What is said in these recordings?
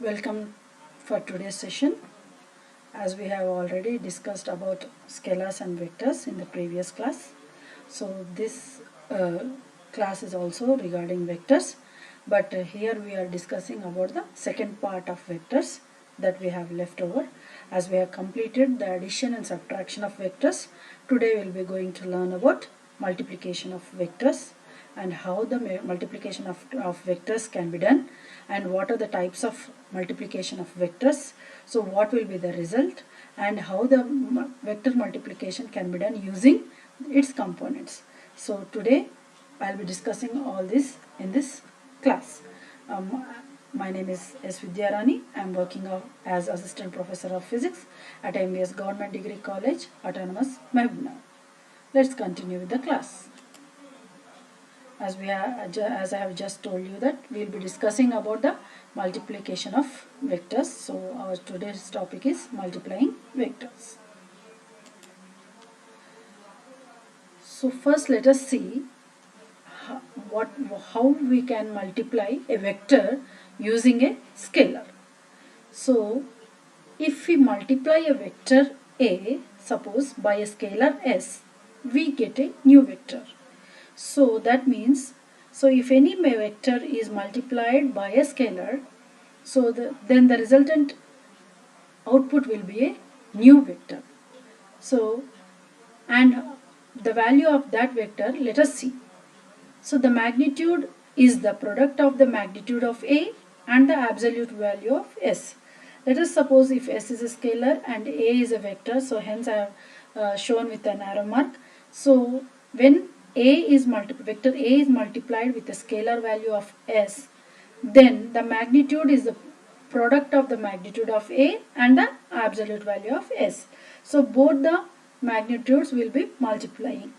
Welcome for today's session. As we have already discussed about scalars and vectors in the previous class. So this class is also regarding vectors, but here we are discussing about the second part of vectors that we have left over. As we have completed the addition and subtraction of vectors, today we will be going to learn about multiplication of vectors and how the multiplication of vectors can be done and what are the types of multiplication of vectors. So what will be the result and how the vector multiplication can be done using its components. So today I will be discussing all this in this class. My name is S. Vidyarani. I am working as Assistant Professor of Physics at MBS Government Degree College, Autonomous, Mehboob. Let's continue with the class. As I have just told you that we will be discussing about the multiplication of vectors. So our today's topic is multiplying vectors. So first let us see how we can multiply a vector using a scalar. So if we multiply a vector A, suppose by a scalar S, we get a new vector. So that means, if any vector is multiplied by a scalar, then the resultant output will be a new vector. So, and the value of that vector, let us see. So the magnitude is the product of the magnitude of A and the absolute value of S. Let us suppose if S is a scalar and A is a vector, so hence I have shown with an arrow mark. So when vector A is multiplied with a scalar value of S, then the magnitude is the product of the magnitude of A and the absolute value of S. So both the magnitudes will be multiplying.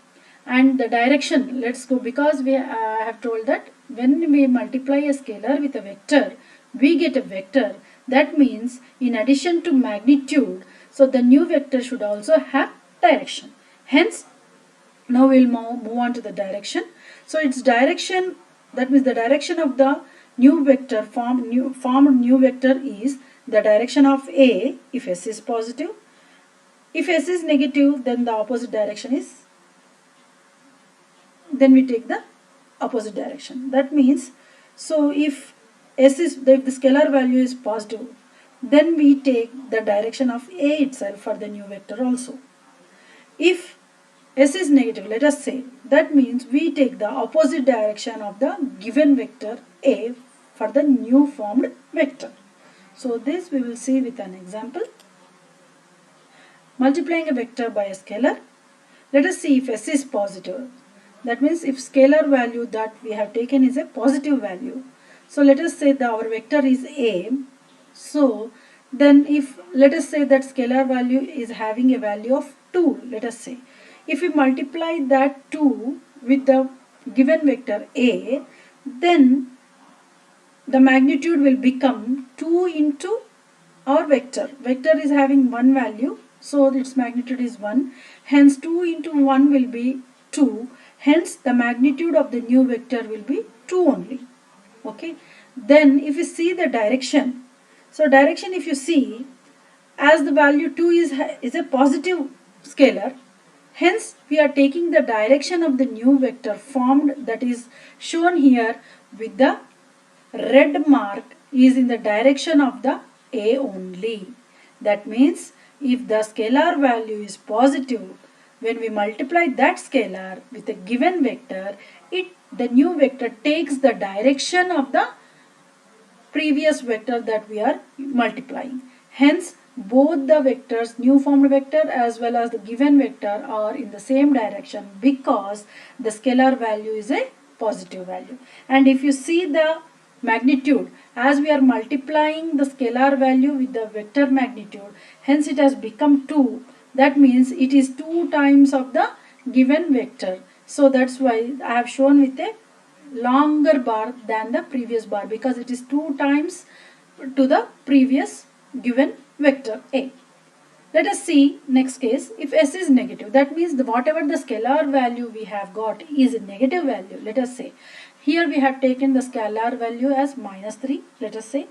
And the direction, let's go, because we have told that when we multiply a scalar with a vector, we get a vector. That means in addition to magnitude, so the new vector should also have direction. Hence, now we will move on to the direction. So its direction, that means the direction of the new vector formed new vector is the direction of A if S is positive. If S is negative, then the opposite direction is, then we take the opposite direction. That means, so if the scalar value is positive, then we take the direction of A itself for the new vector also. If S is negative, let us say, that means we take the opposite direction of the given vector A for the new formed vector. So this we will see with an example. Multiplying a vector by a scalar. Let us see if S is positive. That means if scalar value that we have taken is a positive value. So let us say that our vector is A. So then if, let us say that scalar value is having a value of 2, let us say. If we multiply that 2 with the given vector A, then the magnitude will become 2 into our vector. Vector is having one value, so its magnitude is 1. Hence 2 into 1 will be 2. Hence the magnitude of the new vector will be 2 only. Okay. Then if you see the direction, so direction if you see, as the value 2 is a positive scalar, hence we are taking the direction of the new vector formed, that is shown here with the red mark, is in the direction of the A only. That means if the scalar value is positive, when we multiply that scalar with a given vector, the new vector takes the direction of the previous vector that we are multiplying. Hence both the vectors, new formed vector as well as the given vector, are in the same direction because the scalar value is a positive value. And if you see the magnitude, as we are multiplying the scalar value with the vector magnitude, hence it has become 2. That means it is 2 times of the given vector. So that's why I have shown with a longer bar than the previous bar, because it is 2 times to the previous given vector A. Let us see next case. If S is negative, that means whatever the scalar value we have got is a negative value. Let us say here we have taken the scalar value as -3, let us say.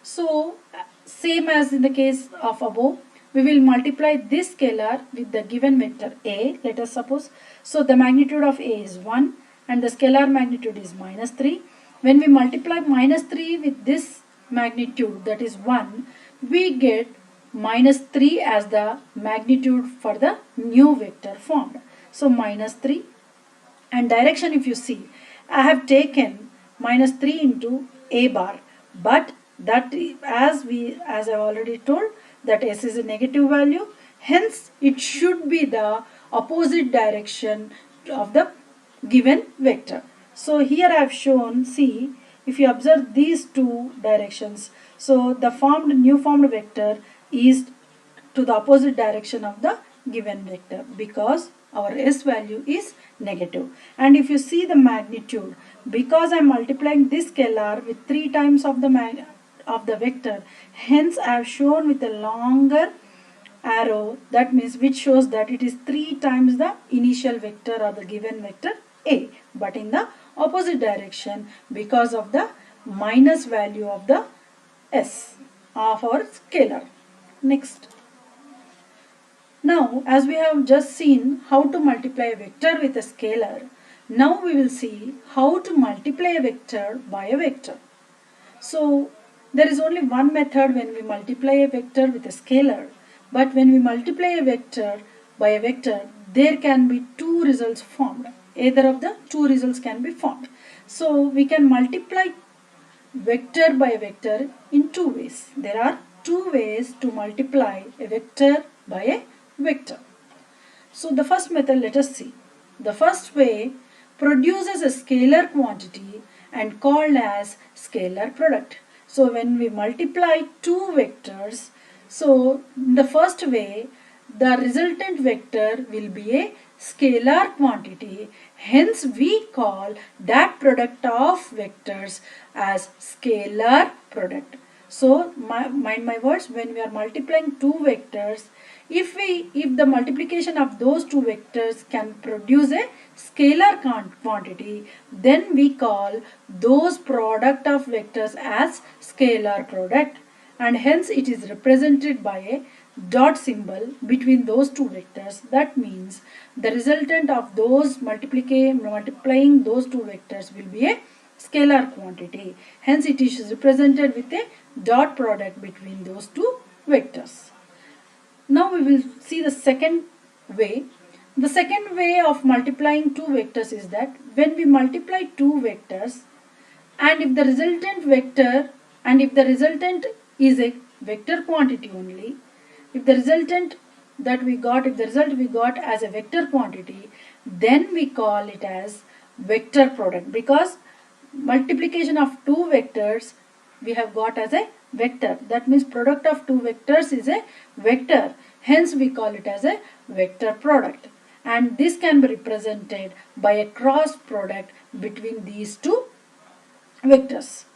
So same as in the case of above, we will multiply this scalar with the given vector A, let us suppose. So the magnitude of A is 1 and the scalar magnitude is minus 3. When we multiply minus 3 with this magnitude, that is 1, we get minus 3 as the magnitude for the new vector formed. So minus 3, and direction, if you see, I have taken minus 3 into A bar, but that as I have already told that S is a negative value, hence it should be the opposite direction of the given vector. So here I have shown, see, if you observe these two directions, so the new formed vector is to the opposite direction of the given vector because our S value is negative. And if you see the magnitude, because I am multiplying this scalar with 3 times of the vector, hence I have shown with a longer arrow, that means which shows that it is 3 times the initial vector or the given vector A, but in the opposite direction because of the minus value of the S of our scalar. Next. Now, as we have just seen how to multiply a vector with a scalar, now we will see how to multiply a vector by a vector. So, there is only one method when we multiply a vector with a scalar, but when we multiply a vector by a vector, there can be two results formed. Either of the two results can be formed. So, we can multiply vector by vector in two ways. There are two ways to multiply a vector by a vector. So the first method, let us see. The first way produces a scalar quantity and called as scalar product. So when we multiply two vectors, so in the first way the resultant vector will be a scalar quantity, hence we call that product of vectors as scalar product. So mind my words, when we are multiplying two vectors, if the multiplication of those two vectors can produce a scalar quantity, then we call those product of vectors as scalar product, and hence it is represented by a dot symbol between those two vectors. That means the resultant of those multiplying those two vectors will be a scalar quantity. Hence it is represented with a dot product between those two vectors. Now we will see the second way. The second way of multiplying two vectors is that when we multiply two vectors, and if the resultant is a vector quantity only, if the result we got as a vector quantity, then we call it as vector product, because multiplication of two vectors we have got as a vector. That means product of two vectors is a vector. Hence we call it as a vector product. And this can be represented by a cross product between these two vectors.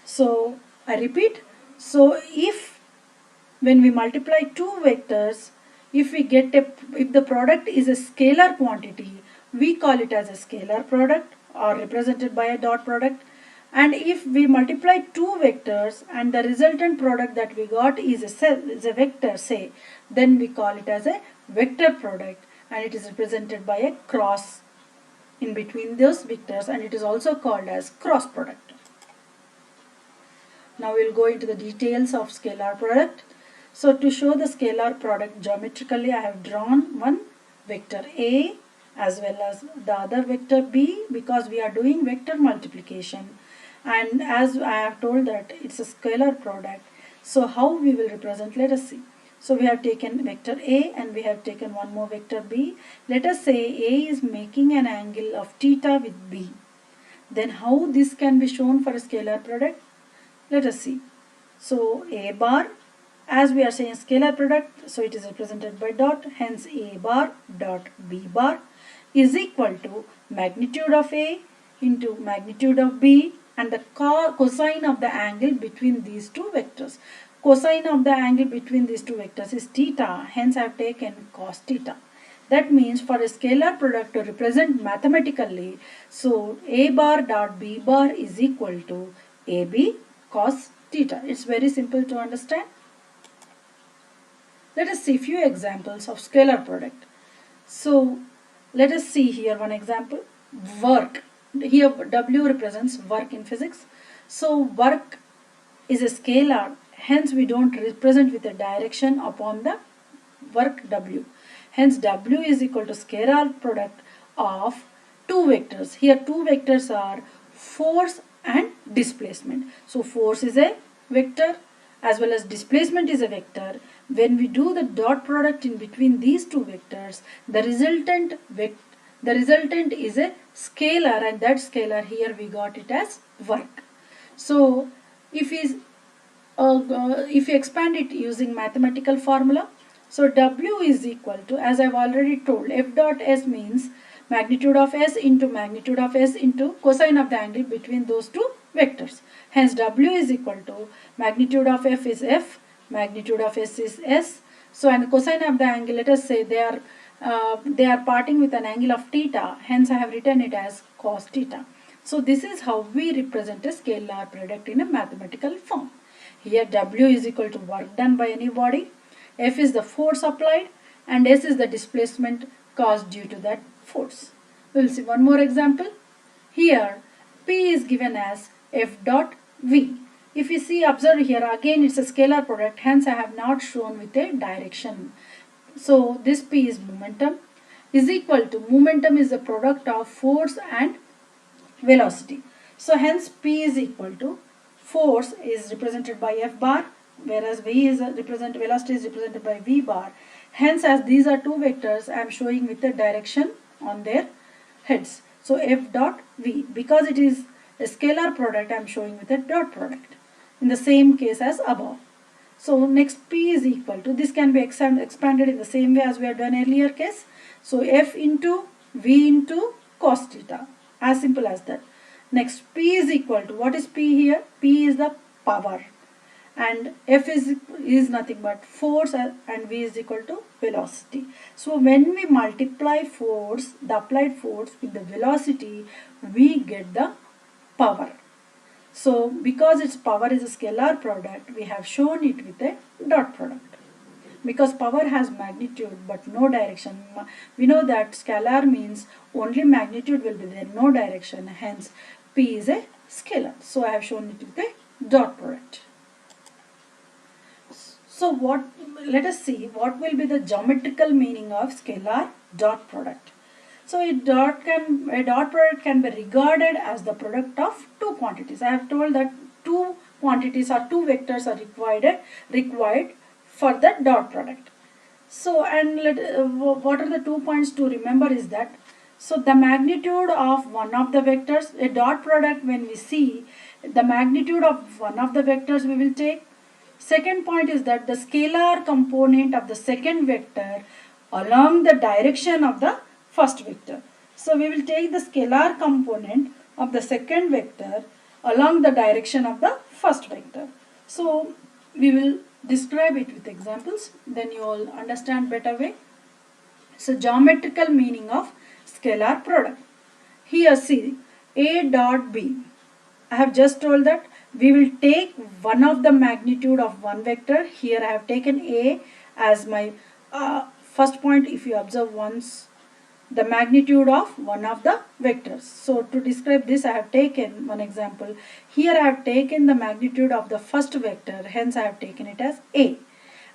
So I repeat. So if when we multiply two vectors, if the product is a scalar quantity, we call it as a scalar product or represented by a dot product. And if we multiply two vectors and the resultant product that we got is a vector, say, then we call it as a vector product, and it is represented by a cross in between those vectors, and it is also called as cross product. Now we will go into the details of scalar product. So to show the scalar product geometrically, I have drawn one vector A as well as the other vector B, because we are doing vector multiplication. And as I have told that it's a scalar product, so how we will represent, let us see. So we have taken vector A and we have taken one more vector B. Let us say A is making an angle of theta with B. Then how this can be shown for a scalar product? Let us see. So A bar, as we are saying scalar product, so it is represented by dot, hence A bar dot B bar is equal to magnitude of A into magnitude of B and the cosine of the angle between these two vectors. Cosine of the angle between these two vectors is theta, hence I have taken cos theta. That means for a scalar product to represent mathematically, so A bar dot B bar is equal to AB cos theta. It's very simple to understand. Let us see few examples of scalar product. So let us see here one example. Work. Here W represents work in physics. So work is a scalar, hence we don't represent with a direction upon the work W. Hence W is equal to scalar product of two vectors. Here two vectors are force and displacement. So force is a vector as well as displacement is a vector. When we do the dot product in between these two vectors, the resultant is a scalar, and that scalar here we got it as work. So if you expand it using mathematical formula, so W is equal to, as I've already told, F dot S means magnitude of S into magnitude of S into cosine of the angle between those two vectors. Hence W is equal to magnitude of F is F, magnitude of S is S. So and cosine of the angle, let us say they are parting with an angle of theta. Hence I have written it as cos theta. So this is how we represent a scalar product in a mathematical form. Here W is equal to work done by any body, F is the force applied, and S is the displacement caused due to that force. We will see one more example. Here P is given as F dot V. If you see, observe here, again it's a scalar product, hence I have not shown with a direction. So this P is momentum, is equal to, momentum is the product of force and velocity. So hence P is equal to, force is represented by F bar, whereas velocity is represented by V bar. Hence as these are two vectors, I am showing with the direction on their heads. So F dot V, because it is a scalar product, I am showing with a dot product in the same case as above. So next P is equal to, this can be expanded in the same way as we have done earlier case. So F into V into cos theta, as simple as that. Next P is equal to, what is P here? P is the power, and F is nothing but force, and V is equal to velocity. So when we multiply force, the applied force with the velocity, we get the power. So because its power is a scalar product, we have shown it with a dot product. Because power has magnitude but no direction, we know that scalar means only magnitude will be there, no direction, hence P is a scalar. So I have shown it with a dot product. So let us see what will be the geometrical meaning of scalar dot product. So a dot product can be regarded as the product of two quantities. I have told that two quantities or two vectors are required for the dot product. So and what are the 2 points to remember is that, so the magnitude of one of the vectors, a dot product, when we see the magnitude of one of the vectors we will take. Second point is that the scalar component of the second vector along the direction of the first vector. So we will take the scalar component of the second vector along the direction of the first vector. So we will describe it with examples, then you will understand better way. So geometrical meaning of scalar product. Here see A dot B. I have just told that we will take one of the magnitude of one vector. Here I have taken A as my first point. If you observe once, the magnitude of one of the vectors. So to describe this, I have taken one example. Here I have taken the magnitude of the first vector, hence I have taken it as A.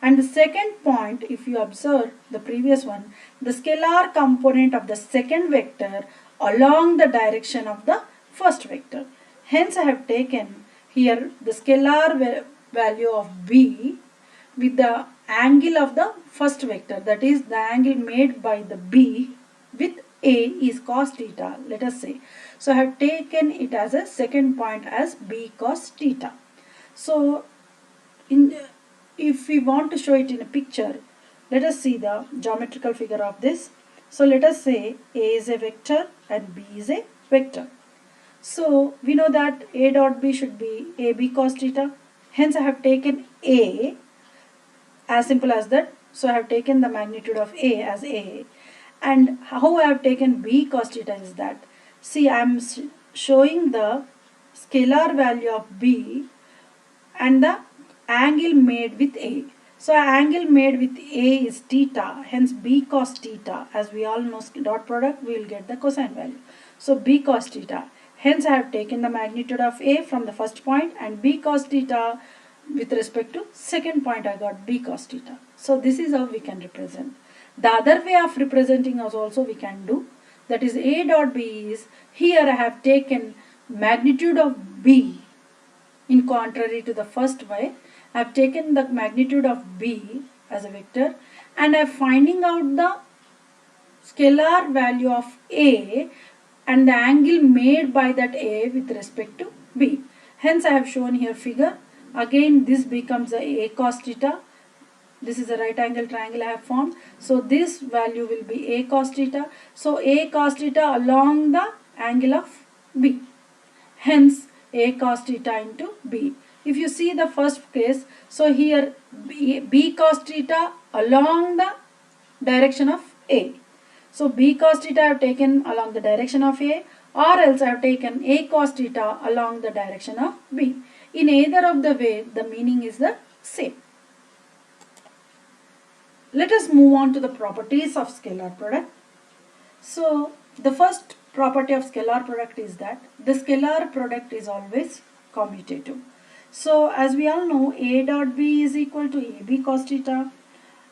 And the second point, if you observe the previous one, the scalar component of the second vector along the direction of the first vector. Hence I have taken here the scalar value of B with the angle of the first vector, that is the angle made by the B with A is cos theta, let us say. So I have taken it as a second point as B cos theta. So if we want to show it in a picture, let us see the geometrical figure of this. So let us say A is a vector and B is a vector. So we know that A dot B should be AB cos theta. Hence I have taken A, as simple as that. So I have taken the magnitude of A as A. And how I have taken B cos theta is that, see, I am showing the scalar value of B and the angle made with A. So angle made with A is theta, hence B cos theta. As we all know, dot product, we will get the cosine value. So B cos theta. Hence I have taken the magnitude of A from the first point, and B cos theta with respect to second point I got B cos theta. So this is how we can represent. The other way of representing also we can do. That is A dot B is, here I have taken magnitude of B. In contrary to the first way, I have taken the magnitude of B as a vector, and I am finding out the scalar value of A and the angle made by that A with respect to B. Hence I have shown here figure. Again this becomes a cos theta. This is a right angle triangle I have formed. So this value will be A cos theta. So A cos theta along the angle of B. Hence A cos theta into B. If you see the first case, so here B cos theta along the direction of A. So B cos theta I have taken along the direction of A, or else I have taken A cos theta along the direction of B. In either of the way, the meaning is the same. Let us move on to the properties of scalar product. So the first property of scalar product is that the scalar product is always commutative. So as we all know, A dot B is equal to AB cos theta,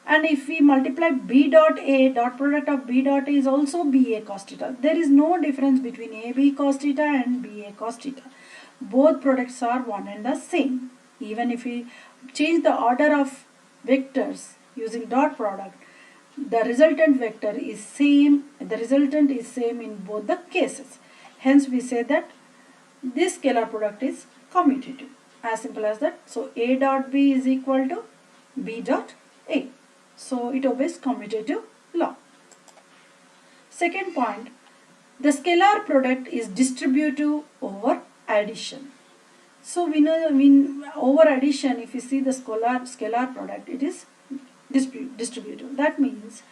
and if we multiply B dot A, dot product of B dot A is also BA cos theta. There is no difference between AB cos theta and BA cos theta. Both products are one and the same. Even if we change the order of vectors using dot product, the resultant vector is same, the resultant is same in both the cases. Hence we say that this scalar product is commutative. As simple as that. So A dot B is equal to B dot A. So it obeys commutative law. Second point, the scalar product is distributive over addition. So we know over addition, if you see the scalar product, it is distributive. That means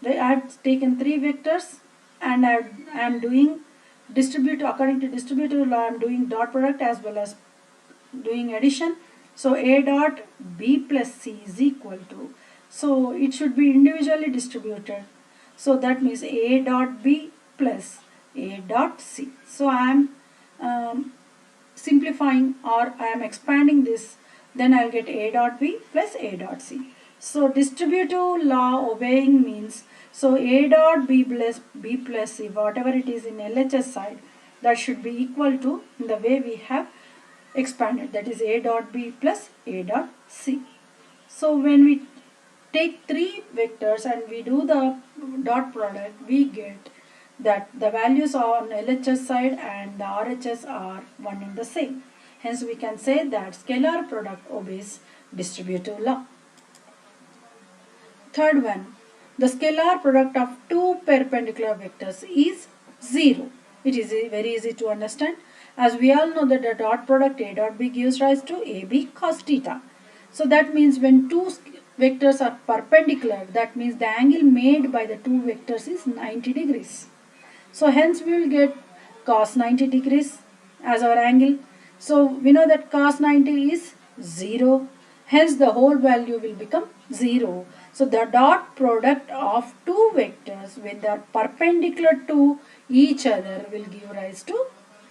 I have taken three vectors and I am doing according to distributive law, I am doing dot product as well as doing addition. So A dot B plus C is equal to, so it should be individually distributed. So that means A dot B plus A dot C. So I am simplifying, or I am expanding this, then I will get A dot B plus A dot C. So distributive law obeying means, so A dot B plus C, whatever it is in LHS side, that should be equal to in the way we have expanded, that is A dot B plus A dot C. So when we take three vectors and we do the dot product, we get that the values on LHS side and the RHS are one and the same. Hence we can say that scalar product obeys distributive law. Third one, the scalar product of two perpendicular vectors is 0. It is very easy to understand. As we all know that the dot product A dot B gives rise to AB cos theta. So that means when two vectors are perpendicular, that means the angle made by the two vectors is 90 degrees. So hence we will get cos 90 degrees as our angle. So we know that cos 90 is 0. Hence the whole value will become 0. So the dot product of two vectors when they are perpendicular to each other will give rise to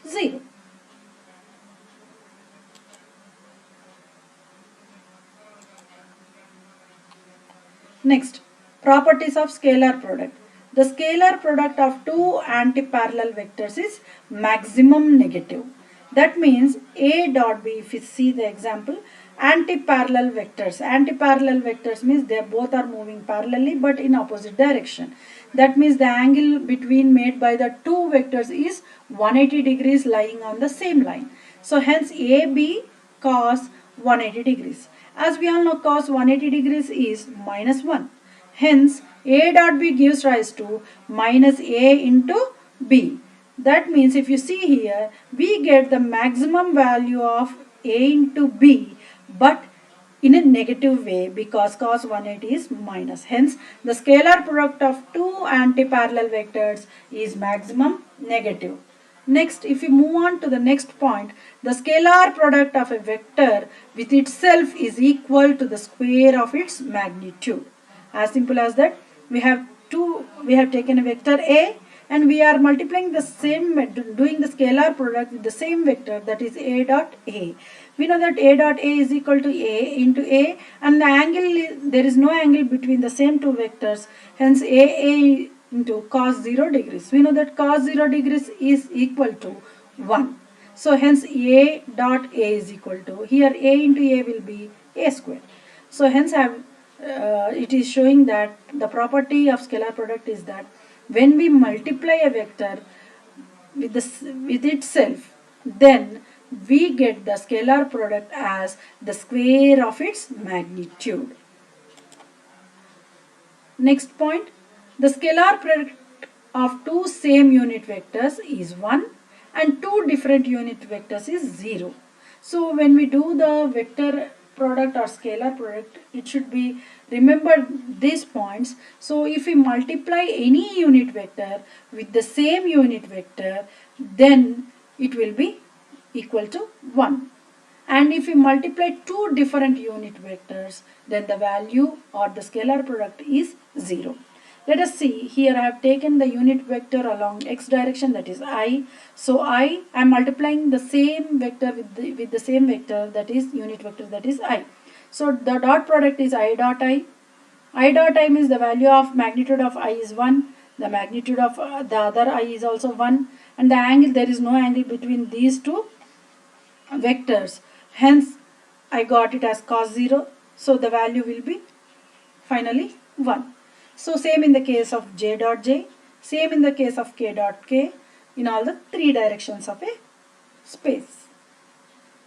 0. Next, properties of scalar product. The scalar product of two antiparallel vectors is maximum negative. That means A dot B, if you see the example, antiparallel vectors. Antiparallel vectors means they both are moving parallelly but in opposite direction. That means the angle between made by the two vectors is 180 degrees lying on the same line. So hence AB cos 180 degrees. As we all know, cos 180 degrees is minus 1. Hence A dot B gives rise to minus A into B. That means if you see here, we get the maximum value of A into B, but in a negative way because cos 180 is minus. Hence the scalar product of two antiparallel vectors is maximum negative. Next, if we move on to the next point, the scalar product of a vector with itself is equal to the square of its magnitude. As simple as that. We have taken a vector A and we are multiplying the same, doing the scalar product with the same vector, that is A dot A. We know that A dot A is equal to A into A, and the angle, there is no angle between the same two vectors, hence A into cos 0 degrees. We know that cos 0 degrees is equal to 1. So hence A dot A is equal to, here A into A will be A square. So hence it is showing that the property of scalar product is that when we multiply a vector with itself, then we get the scalar product as the square of its magnitude. Next point, the scalar product of two same unit vectors is 1 and two different unit vectors is 0. So when we do the vector product or scalar product, it should be remember these points. So if we multiply any unit vector with the same unit vector, then it will be equal to 1. And if we multiply two different unit vectors, then the value or the scalar product is 0. Let us see, here I have taken the unit vector along x direction, that is I. So I am multiplying the same vector with the same vector, that is unit vector, that is I. So the dot product is I dot I. I dot I means the value of magnitude of I is 1. The magnitude of the other I is also 1. And the angle, there is no angle between these two vectors. Hence I got it as cos 0. So the value will be finally 1. So same in the case of j dot j, same in the case of k dot k, in all the three directions of a space.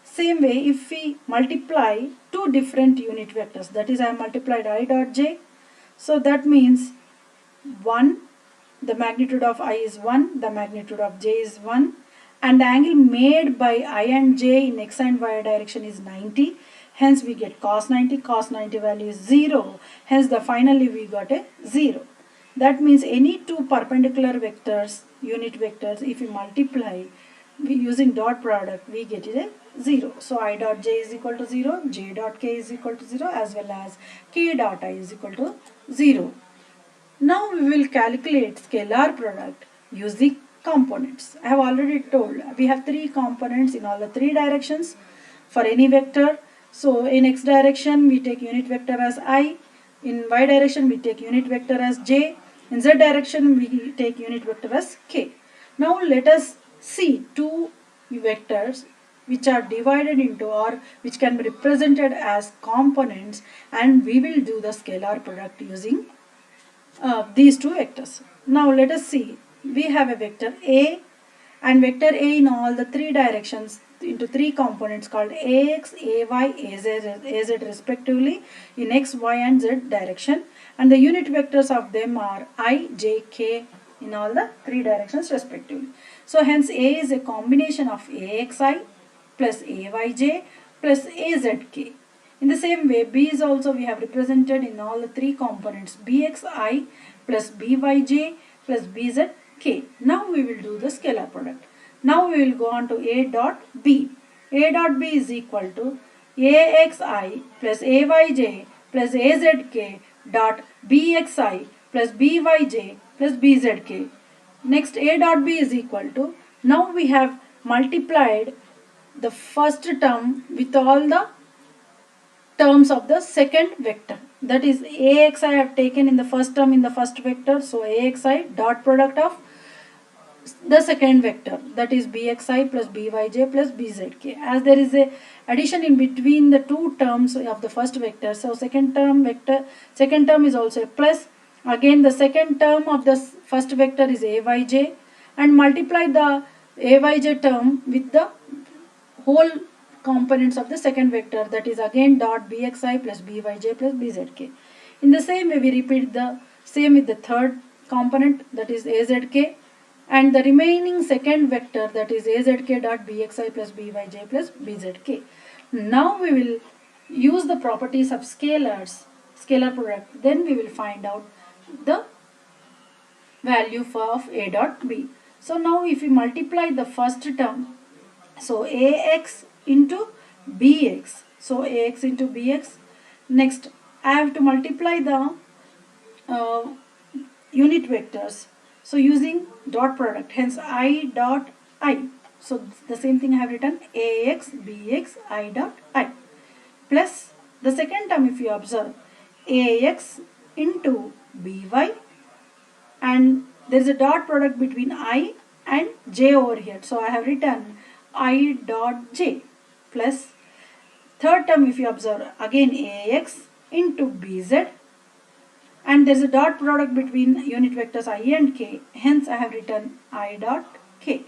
Same way, if we multiply two different unit vectors, that is I multiplied I dot j, so that means 1, the magnitude of I is 1, the magnitude of j is 1, and the angle made by I and j in x and y direction is 90. Hence we get cos 90, cos 90 value is 0, hence the finally we got a 0. That means any two perpendicular vectors, unit vectors, if we multiply using dot product, we get it a 0. So I dot j is equal to 0, j dot k is equal to 0, as well as k dot I is equal to 0. Now we will calculate scalar product using components. I have already told we have three components in all the three directions for any vector. So in x direction we take unit vector as I, in y direction we take unit vector as j, in z direction we take unit vector as k. Now let us see two vectors which are divided into or which can be represented as components, and we will do the scalar product using these two vectors. Now let us see, we have a vector A and vector A in all the three directions into three components called ax, ay, az respectively in x, y and z direction, and the unit vectors of them are I, j, k in all the three directions respectively. So hence A is a combination of axi plus ayj plus azk. In the same way, B is also we have represented in all the three components bxi plus byj plus bzk. Now we will do the scalar product. Now we will go on to A dot B. A dot B is equal to AXI plus AYJ plus AZK dot BXI plus BYJ plus BZK. Next, A dot B is equal to, now we have multiplied the first term with all the terms of the second vector. That is AXI I have taken in the first term in the first vector. So AXI dot product of the second vector, that is bxi plus byj plus bzk. As there is a addition in between the two terms of the first vector, so second term is also a plus. Again the second term of the first vector is ayj, and multiply the ayj term with the whole components of the second vector, that is again dot bxi plus byj plus bzk. In the same way we repeat the same with the third component, that is azk, and the remaining second vector, that is azk dot bxi plus byj plus bzk. Now we will use the properties of scalar product, then we will find out the value of A dot B. So now if we multiply the first term, so ax into bx, so ax into bx. Next I have to multiply the uh, unit vectors, so using dot product, hence I dot I. So the same thing I have written, ax bx I dot I, plus the second term if you observe, ax into by, and there is a dot product between I and j over here, so I have written I dot j, plus third term if you observe, again ax into bz, and there is a dot product between unit vectors I and k, hence I have written I dot k.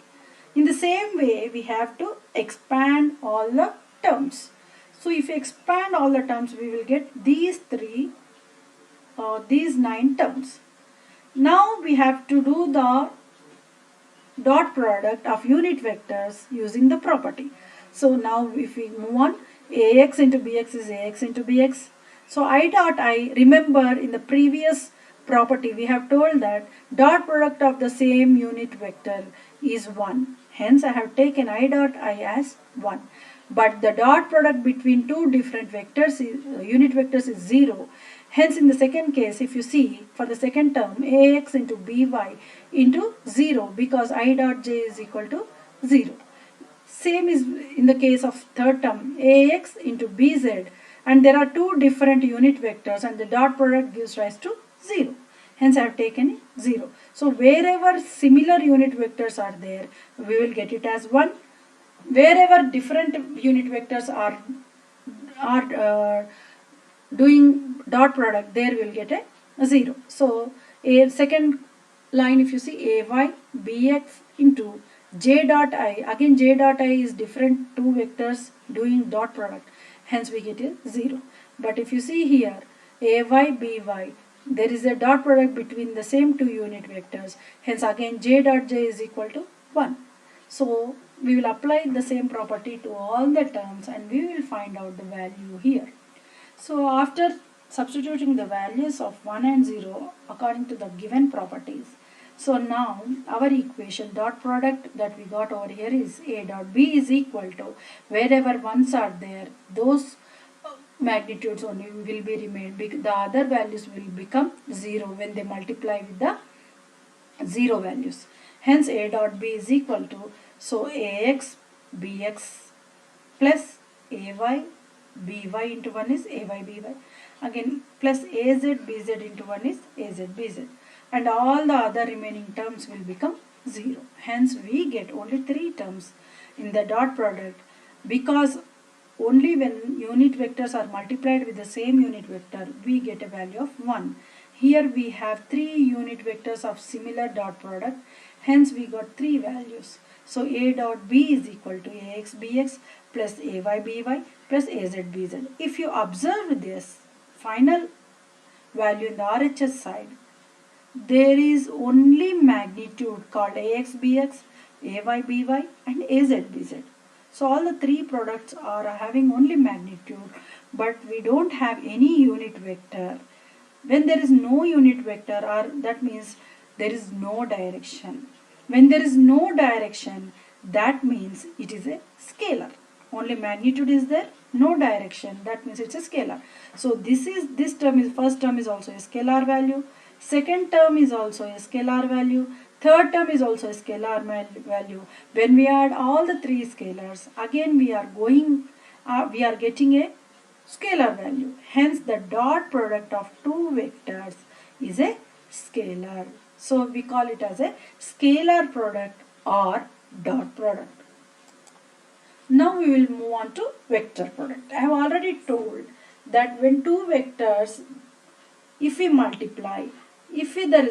In the same way we have to expand all the terms. So if you expand all the terms, we will get these these 9 terms. Now we have to do the dot product of unit vectors using the property. So now if we move on, ax into bx is ax into bx. So I dot I, remember in the previous property we have told that dot product of the same unit vector is 1. Hence I have taken I dot I as 1. But the dot product between two different vectors unit vectors is 0. Hence in the second case, if you see for the second term, ax into by into 0, because I dot j is equal to 0. Same is in the case of third term, ax into bz, and there are two different unit vectors and the dot product gives rise to 0. Hence I have taken 0. So wherever similar unit vectors are there, we will get it as 1. Wherever different unit vectors are doing dot product, there we will get a 0. So a second line, if you see ay bx into j dot I, again j dot I is different two vectors doing dot product, hence we get a 0. But if you see here ay by, there is a dot product between the same two unit vectors, hence again j dot j is equal to 1. So we will apply the same property to all the terms and we will find out the value here. So after substituting the values of 1 and 0 according to the given properties, so now our equation dot product that we got over here is a dot b is equal to, wherever ones are there, those magnitudes only will be remained, the other values will become 0 when they multiply with the 0 values. Hence a dot b is equal to, so ax bx plus ay by into 1 is ay by, again plus az bz into 1 is az bz, and all the other remaining terms will become 0. Hence we get only 3 terms in the dot product, because only when unit vectors are multiplied with the same unit vector we get a value of 1. Here we have 3 unit vectors of similar dot product, hence we got 3 values. So a dot b is equal to ax bx plus ay by plus az bz. If you observe this final value in the RHS side, there is only magnitude called ax bx, ay by and az bz. So all the 3 products are having only magnitude, but we don't have any unit vector. When there is no unit vector, or that means there is no direction. When there is no direction, that means it is a scalar. Only magnitude is there, no direction, that means it's a scalar. So this term is, first term is also a scalar value, second term is also a scalar value, third term is also a scalar value. When we add all the 3 scalars, again we are getting a scalar value. Hence the dot product of 2 vectors is a scalar. So we call it as a scalar product or dot product. Now we will move on to vector product. I have already told that when 2 vectors, if we multiply, if the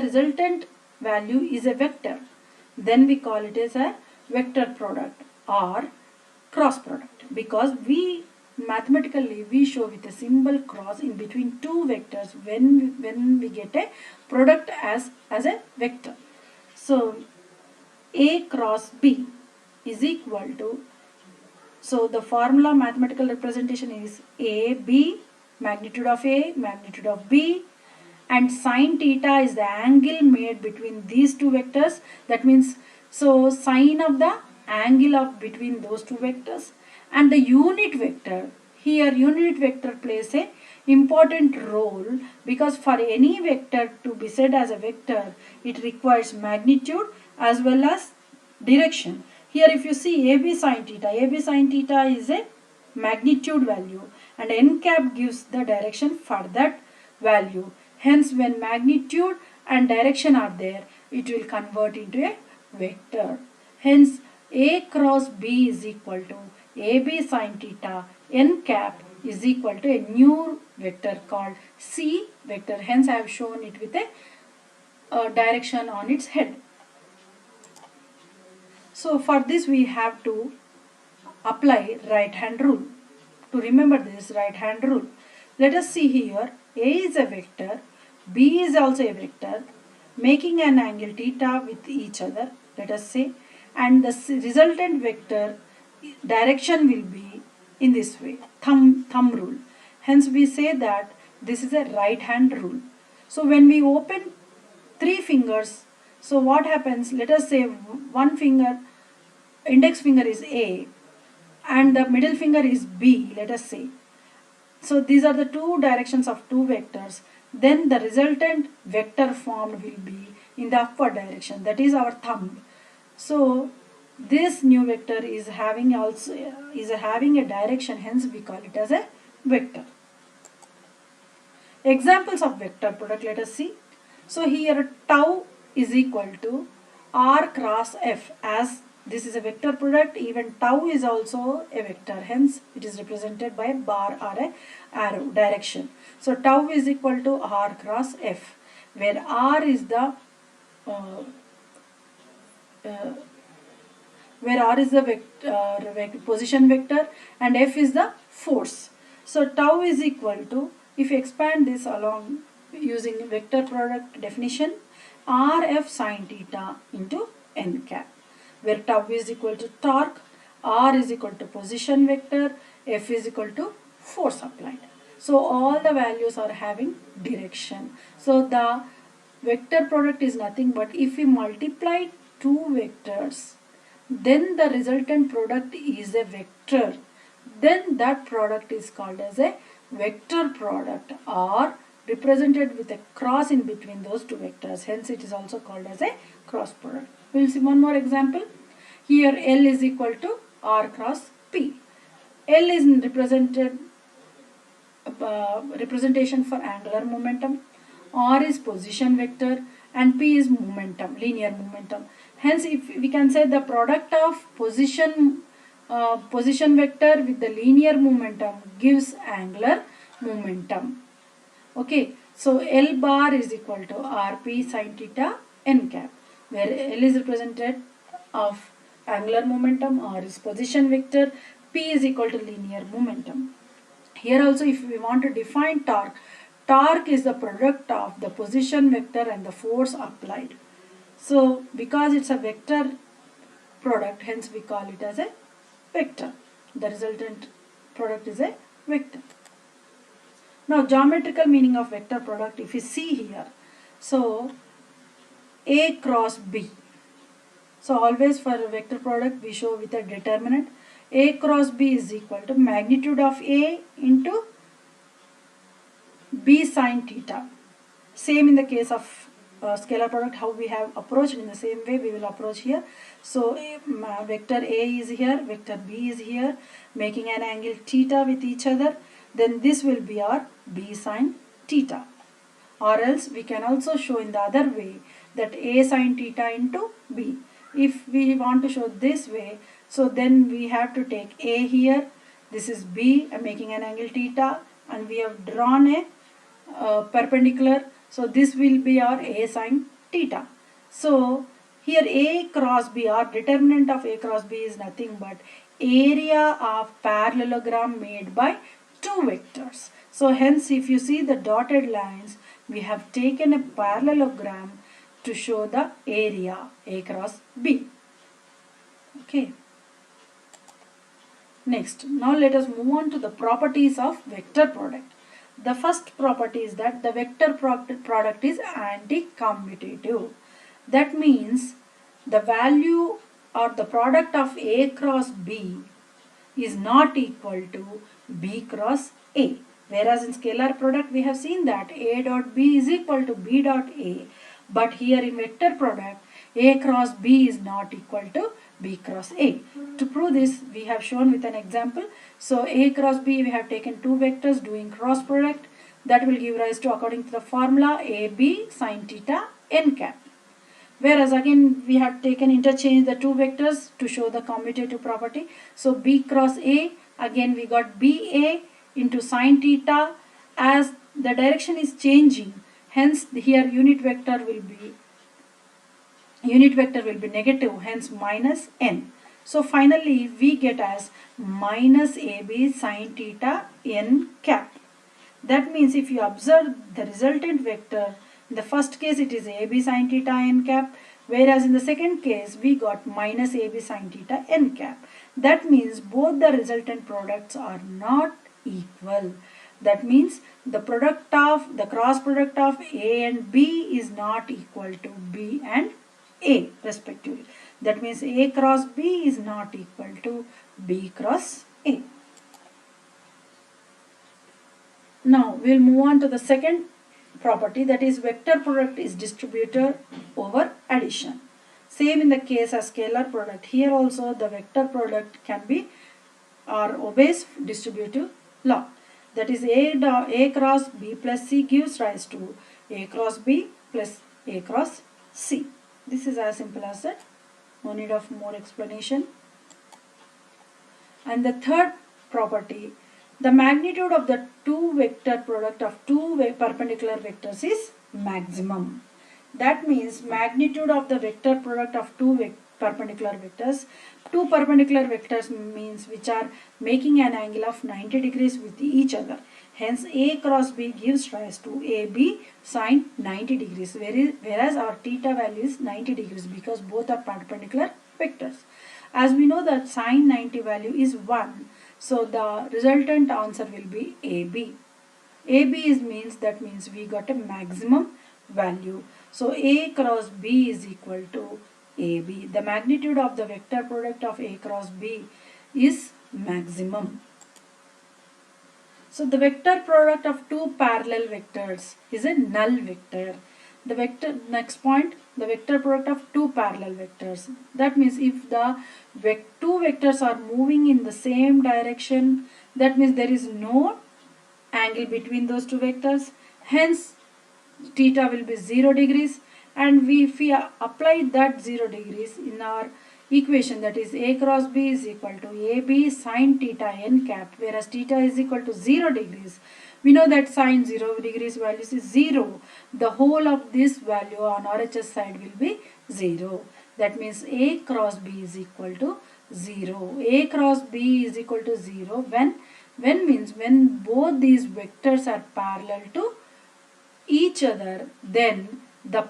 resultant value is a vector, then we call it as a vector product or cross product, because mathematically we show with a symbol cross in between 2 vectors when we get a product as a vector. So a cross b is equal to, so the formula mathematical representation is a b, magnitude of a, magnitude of b, and sine theta is the angle made between these two vectors. That means, so sine of the angle of between those two vectors, and the unit vector. Here unit vector plays a important role, because for any vector to be said as a vector, it requires magnitude as well as direction. Here if you see AB sin theta is a magnitude value, and n cap gives the direction for that value. Hence when magnitude and direction are there, it will convert into a vector. Hence A cross B is equal to AB sin theta n cap is equal to a new vector called C vector. Hence I have shown it with a direction on its head. So for this we have to apply right hand rule. To remember this right hand rule, let us see here, A is a vector, B is also a vector, making an angle theta with each other, let us say, and the resultant vector direction will be in this way, thumb rule. Hence we say that this is a right hand rule. So when we open three fingers, so what happens, let us say one finger, index finger is A and the middle finger is B, let us say. So these are the two directions of two vectors. Then the resultant vector formed will be in the upward direction, that is our thumb. So this new vector is having a direction, hence we call it as a vector. Examples of vector product, let us see. So here tau is equal to r cross f. As this is a vector product, even tau is also a vector, hence it is represented by a bar or a arrow direction. So tau is equal to r cross f, where r is the position vector and f is the force. So tau is equal to, if you expand this along using vector product definition, rf sin theta into n cap, where tau is equal to torque, r is equal to position vector, f is equal to force applied. So all the values are having direction. So the vector product is nothing but if we multiply two vectors, then the resultant product is a vector, then that product is called as a vector product, or represented with a cross in between those two vectors. Hence it is also called as a cross product. We will see one more example. Here L is equal to R cross P. L is representation for angular momentum, R is position vector, and P is momentum, linear momentum. Hence if we can say the product of position vector with the linear momentum gives angular momentum. Okay, so L bar is equal to Rp sin theta n cap, where L is represented of angular momentum, R is position vector, P is equal to linear momentum. Here also if we want to define torque, torque is the product of the position vector and the force applied. So because it's a vector product, hence we call it as a vector. The resultant product is a vector. Now geometrical meaning of vector product, if you see here, so A cross B. So always for a vector product we show with a determinant. A cross B is equal to magnitude of A into B sin theta. Same in the case of scalar product, how we have approached, in the same way we will approach here. So vector A is here, vector B is here, making an angle theta with each other. Then this will be our B sin theta. Or else we can also show in the other way, that A sin theta into B. If we want to show this way, so then we have to take A here, this is B, making an angle theta, and we have drawn a perpendicular. So this will be our A sin theta. So here A cross B, or determinant of A cross B is nothing but area of parallelogram made by two vectors. So hence if you see the dotted lines, we have taken a parallelogram to show the area A cross B. Okay. Next, now let us move on to the properties of vector product. The first property is that the vector product is anti-commutative. That means the value or the product of A cross B is not equal to B cross A. Whereas in scalar product we have seen that A dot B is equal to B dot A. But here in vector product A cross B is not equal to B cross A. To prove this we have shown with an example. So A cross B, we have taken two vectors doing cross product. That will give rise to, according to the formula, AB sin theta n cap. Whereas again we have taken interchange the two vectors to show the commutative property. So B cross A, again we got BA into sin theta, as the direction is changing. Hence here unit vector will be negative, hence minus n. So finally we get as minus AB sin theta n cap. That means if you observe the resultant vector, in the first case it is AB sin theta n cap, whereas in the second case we got minus AB sin theta n cap. That means both the resultant products are not equal. That means the cross product of A and B is not equal to B and A respectively. That means A cross B is not equal to B cross A. Now we will move on to the second property, that is vector product is distributed over addition. Same in the case as scalar product. Here also the vector product can be or obeys distributive law. That is A cross B plus C gives rise to A cross B plus A cross C. This is as simple as that. No need of more explanation. And the third property, the magnitude of the two vector product of two perpendicular vectors is maximum. That means magnitude of the vector product of two perpendicular vectors. Two perpendicular vectors means which are making an angle of 90 degrees with each other. Hence A cross B gives rise to AB sin 90 degrees, whereas our theta value is 90 degrees because both are perpendicular vectors. As we know that sin 90 value is 1, so the resultant answer will be AB. AB means we got a maximum value. So A cross B is equal to AB. The magnitude of the vector product of A cross B is maximum. So the vector product of two parallel vectors is a null vector. Next point, the vector product of two parallel vectors. That means if the two vectors are moving in the same direction, that means there is no angle between those two vectors. Hence theta will be 0 degrees, and if we apply that 0 degrees in our equation, that is A cross B is equal to AB sin theta n cap, whereas theta is equal to 0 degrees. We know that sin 0 degrees values is 0. The whole of this value on RHS side will be 0. That means A cross B is equal to 0. A cross B is equal to 0 when means when both these vectors are parallel to each other, then the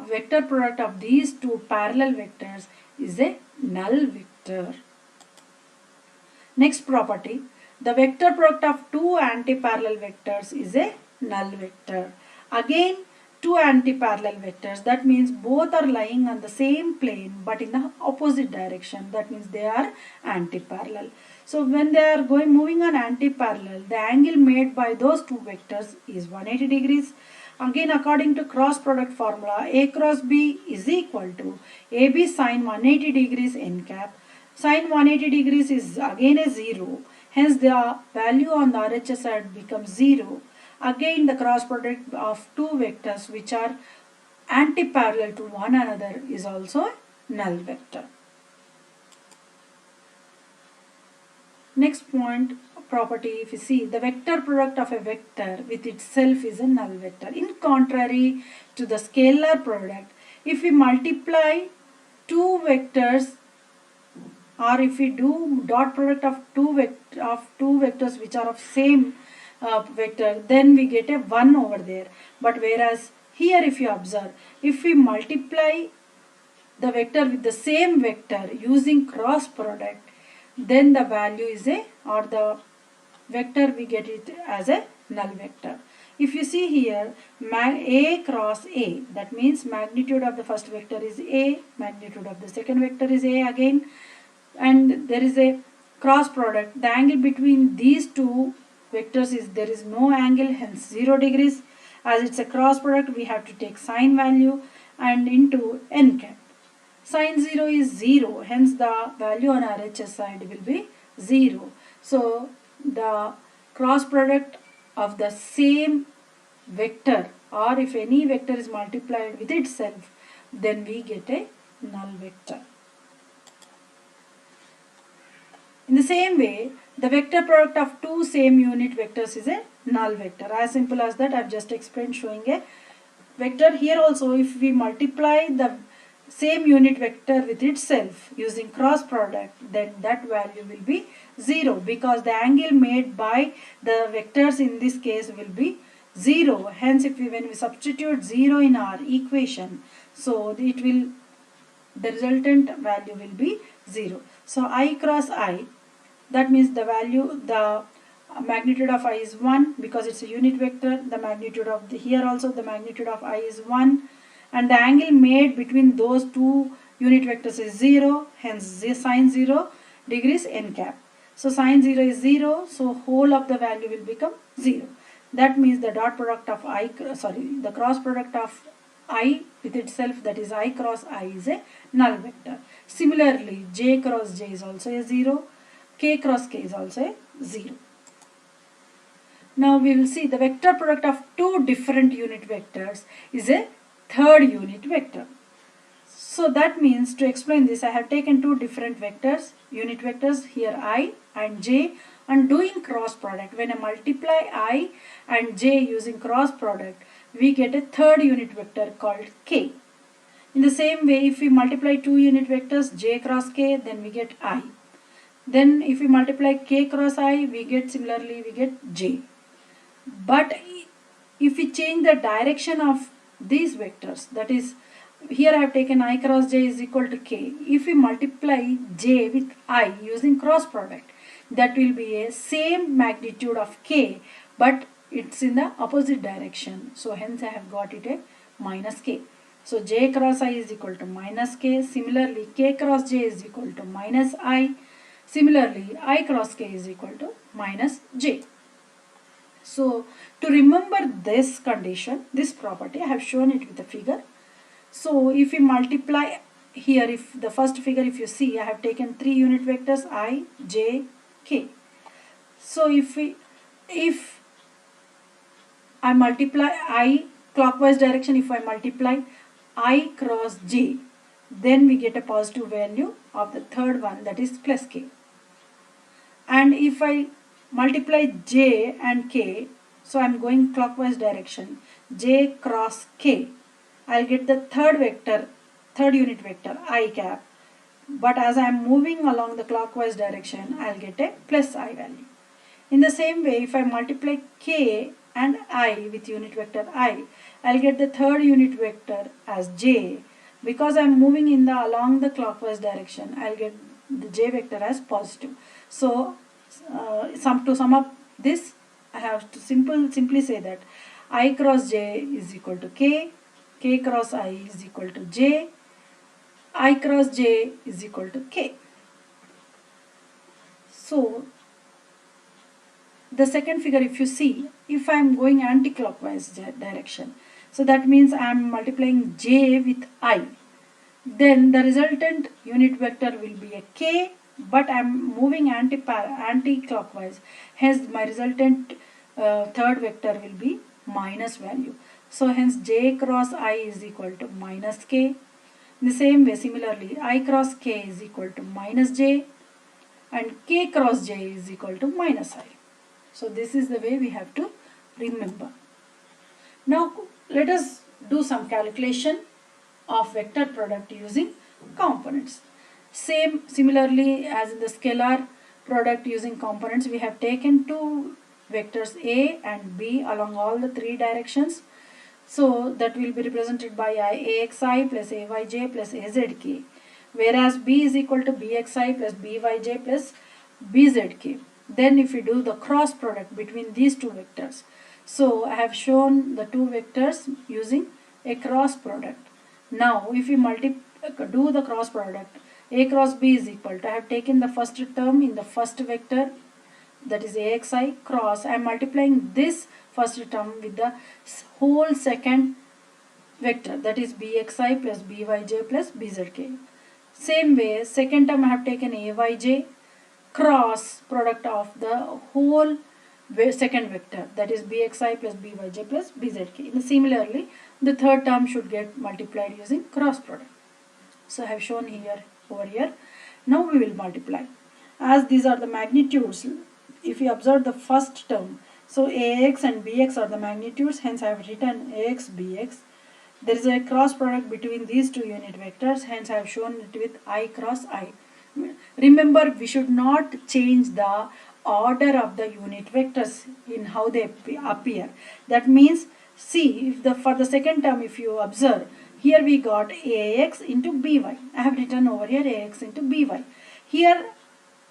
vector product of these two parallel vectors is a null vector. Next property, the vector product of two antiparallel vectors is a null vector. Again, two antiparallel vectors, that means both are lying on the same plane but in the opposite direction. That means they are antiparallel. So when they are moving on antiparallel, the angle made by those two vectors is 180 degrees. Again, according to cross product formula, A cross B is equal to AB sin 180 degrees n cap. Sin 180 degrees is again a 0. Hence the value on the RHS side becomes 0. Again, the cross product of two vectors which are antiparallel to one another is also a null vector. Next point, property, if you see, the vector product of a vector with itself is a null vector. In contrary to the scalar product, if we multiply two vectors, or if we do dot product of two vectors which are of same vector, then we get a 1 over there. But whereas here, if you observe, if we multiply the vector with the same vector using cross product, then the value is the vector we get it as a null vector. If you see here, A cross A, that means magnitude of the first vector is A, magnitude of the second vector is A again, and there is a cross product. The angle between these two vectors is, there is no angle, hence 0 degrees. As it's a cross product, we have to take sine value and into n cap. Sine 0 is 0, hence the value on RHS side will be 0. So the cross product of the same vector, or if any vector is multiplied with itself, then we get a null vector. In the same way, the vector product of two same unit vectors is a null vector. As simple as that, I have just explained showing a vector. Here also, if we multiply the same unit vector with itself using cross product, then that value will be 0, because the angle made by the vectors in this case will be 0. Hence, when we substitute 0 in our equation, so the resultant value will be 0. So I cross I, that means the magnitude of I is 1, because it's a unit vector. The magnitude of here also the magnitude of I is 1, and the angle made between those two unit vectors is 0, hence sine 0 degrees n cap. So sine 0 is 0, so whole of the value will become 0. That means the dot product of the cross product of I with itself, that is I cross I, is a null vector. Similarly, j cross j is also a 0, k cross k is also a 0. Now we will see the vector product of two different unit vectors is a third unit vector. So that means, to explain this, I have taken two different vectors, unit vectors, here I and j, and doing cross product. When I multiply I and j using cross product, we get a third unit vector called k. In the same way, if we multiply two unit vectors, j cross k, then we get I. Then if we multiply k cross I, we get j. But if we change the direction of these vectors, that is, here I have taken I cross j is equal to k. If we multiply j with I using cross product, that will be a same magnitude of k, but it's in the opposite direction. So hence I have got it a minus k. So j cross I is equal to minus k. Similarly, k cross j is equal to minus I. Similarly, I cross k is equal to minus j. So to remember this condition, this property, I have shown it with a figure. So if we multiply here, if the first figure, if you see, I have taken three unit vectors I, j, k. So if I multiply I clockwise direction, if I multiply I cross j, then we get a positive value of the third one, that is plus k. And if I multiply j and k, so I am going clockwise direction, j cross k, I'll get the third unit vector I cap, but as I am moving along the clockwise direction, I'll get a plus I value. In the same way, if I multiply k and I with unit vector I, I'll get the third unit vector as j. Because I'm moving along the clockwise direction, I'll get the j vector as positive. So to sum up this, I have to simply say that I cross j is equal to k, k cross I is equal to j, I cross j is equal to k. So the second figure, if you see, if I am going anti-clockwise direction, so that means I am multiplying j with I, then the resultant unit vector will be a k, but I am moving anti-clockwise, hence my resultant third vector will be minus value. So hence j cross I is equal to minus k. In the same way, similarly, I cross k is equal to minus j, and k cross j is equal to minus I. So this is the way we have to remember. Now let us do some calculation of vector product using components. Similarly as in the scalar product using components, we have taken two vectors a and b along all the three directions. So that will be represented by axi plus ayj plus azk, whereas b is equal to bxi plus byj plus bzk. Then if we do the cross product between these two vectors, So I have shown the two vectors using a cross product. Now if we do the cross product, a cross b is equal to, I have taken the first term in the first vector, that is axi cross, I am multiplying this first term with the whole second vector, that is bxi plus byj plus bzk. Same way, second term I have taken ayj cross product of the whole second vector, that is bxi plus byj plus bzk. And similarly, the third term should get multiplied using cross product. So I have shown here over here. Now we will multiply. As these are the magnitudes, if you observe the first term, so ax and bx are the magnitudes, hence I have written ax bx. There is a cross product between these two unit vectors, hence I have shown it with I cross I. Remember, we should not change the order of the unit vectors in how they appear. That means, see, if for the second term, if you observe, here we got ax into by. I have written over here ax into by. Here,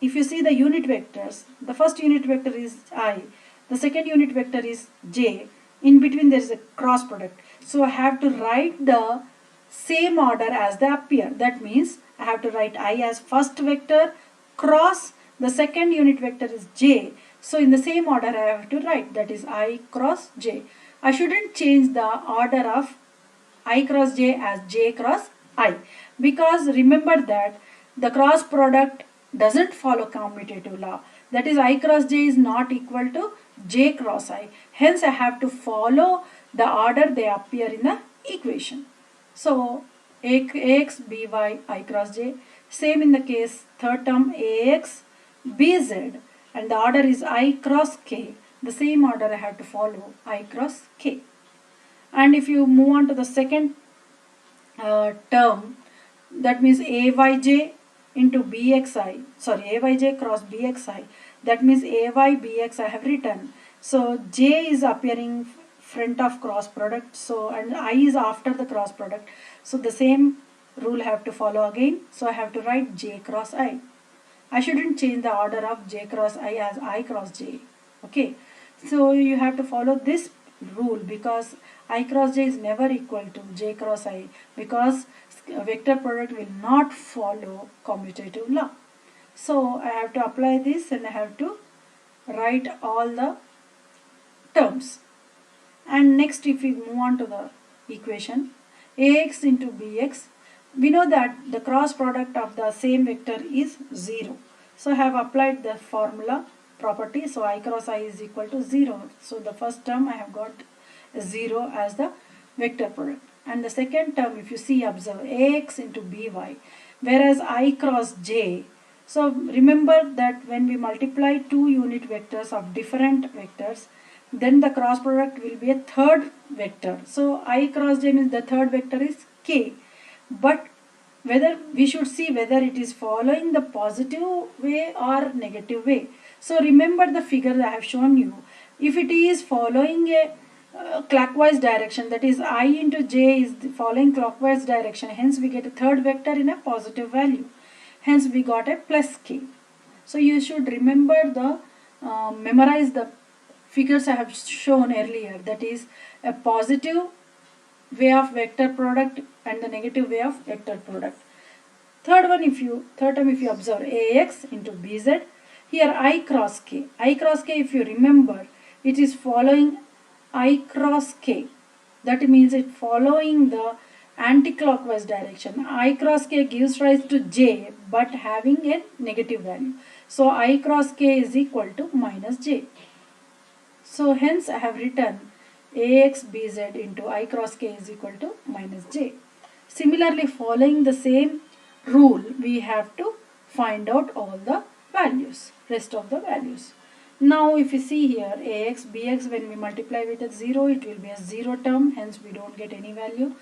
if you see the unit vectors, the first unit vector is I, the second unit vector is j. In between there is a cross product. So I have to write the same order as they appear. That means I have to write I as first vector cross the second unit vector is j. So in the same order I have to write, that is I cross j. I shouldn't change the order of I cross j as j cross I, because remember that the cross product doesn't follow commutative law. That is, I cross j is not equal to j cross I. Hence I have to follow the order they appear in the equation. So ax by I cross j. Same in the case third term ax bz, and the order is I cross k. The same order I have to follow, I cross k. And if you move on to the second term, that means ayj into bxi, sorry, ayj cross bxi, that means ay bx I have written. So j is appearing front of cross product, so, and I is after the cross product. So the same rule I have to follow again. So I have to write j cross I. I shouldn't change the order of j cross I as I cross j. Okay. So you have to follow this rule, because I cross j is never equal to j cross I, because vector product will not follow commutative law. So I have to apply this and I have to write all the terms. And next, if we move on to the equation, ax into bx, we know that the cross product of the same vector is 0. So I have applied the formula property. So I cross I is equal to 0. So the first term I have got 0 as the vector product. And the second term, if you see, observe ax into by, whereas I cross j. So remember that when we multiply two unit vectors of different vectors, then the cross product will be a third vector. So I cross j means the third vector is k. But whether we should see whether it is following the positive way or negative way. So remember the figure that I have shown you. If it is following a clockwise direction, that is I into j is following clockwise direction, hence we get a third vector in a positive value. Hence we got a plus k. So you should remember the memorize the figures I have shown earlier, that is a positive way of vector product and the negative way of vector product. Third term if you observe ax into bz, here I cross k. I cross k, if you remember, it is following I cross k. That means it following the anti-clockwise direction. I cross k gives rise to j but having a negative value. So I cross k is equal to minus j. So hence I have written ax bz into I cross k is equal to minus j. Similarly, following the same rule, we have to find out all the values, rest of the values. Now if you see here ax bx, when we multiply with a 0, it will be a 0 term, hence we don't get any value.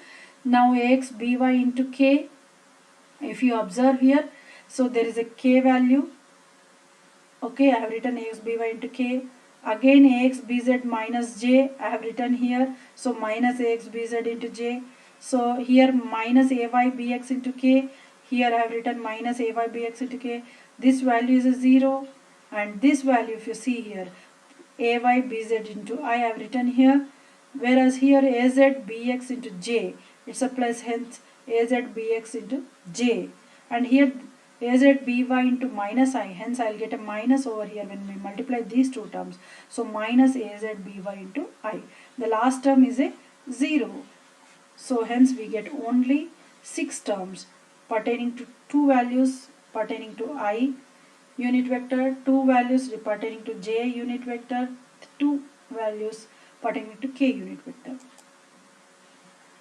Now ax by into k, if you observe here, so there is a k value. Okay, I have written ax by into k. Again ax bz minus j I have written here, so minus ax bz into j. So here minus ay bx into k, here I have written minus ay bx into k. This value is a 0, and this value, if you see here, AY BZ into I have written here, whereas here AZ BX into J, it's a plus, hence AZ BX into J, and here AZ BY into minus I, hence I'll get a minus over here when we multiply these two terms. So minus AZ BY into I. The last term is a 0. So hence we get only 6 terms pertaining to 2 values pertaining to I unit vector, 2 values pertaining to J unit vector, 2 values pertaining to K unit vector.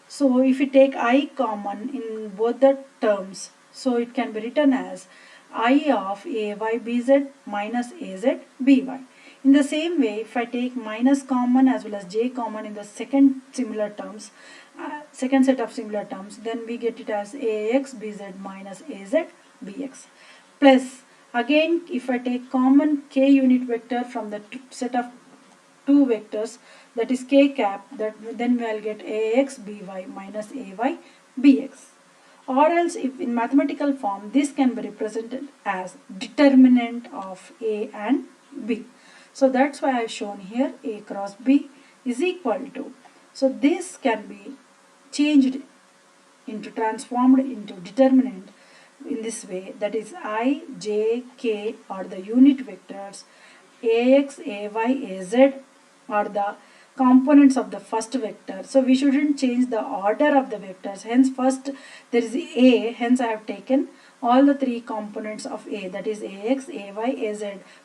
So if we take I common in both the terms, so it can be written as I of AY BZ minus AZ BY. In the same way, if I take minus common as well as J common in the second similar terms, second set of similar terms, then we get it as AX BZ minus AZ BX. Plus, again, if I take common K unit vector from the set of 2 vectors, that is K cap, then we will get AX BY minus AY BX. Or else, if in mathematical form, this can be represented as determinant of A and B. So that's why I have shown here A cross B is equal to. So this can be changed into, transformed into determinant in this way, that is I, J, K are the unit vectors, AX, AY, AZ are the components of the first vector. So we shouldn't change the order of the vectors, hence first there is A, hence I have taken all the 3 components of A, that is AX, AY, AZ.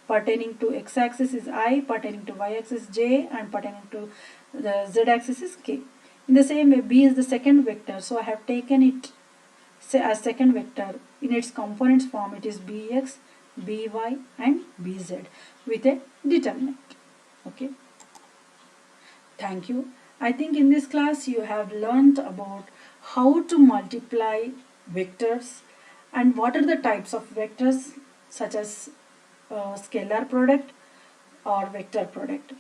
Pertaining to x-axis is I, pertaining to y-axis J, and pertaining to the z-axis is K. In the same way, B is the second vector, so I have taken it as second vector. In its components form, it is Bx, By and Bz with a determinant. Okay. Thank you. I think in this class you have learnt about how to multiply vectors and what are the types of vectors, such as scalar product or vector product,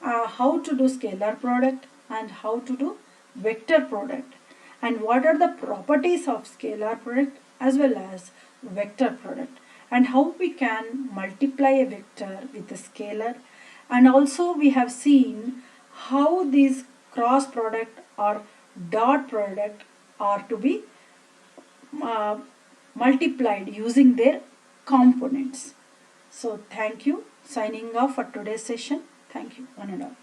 how to do scalar product and how to do vector product, and what are the properties of scalar product as well as vector product, and how we can multiply a vector with a scalar. And also we have seen how these cross product or dot product are to be multiplied using their components. So thank you. Signing off for today's session. Thank you. One and all.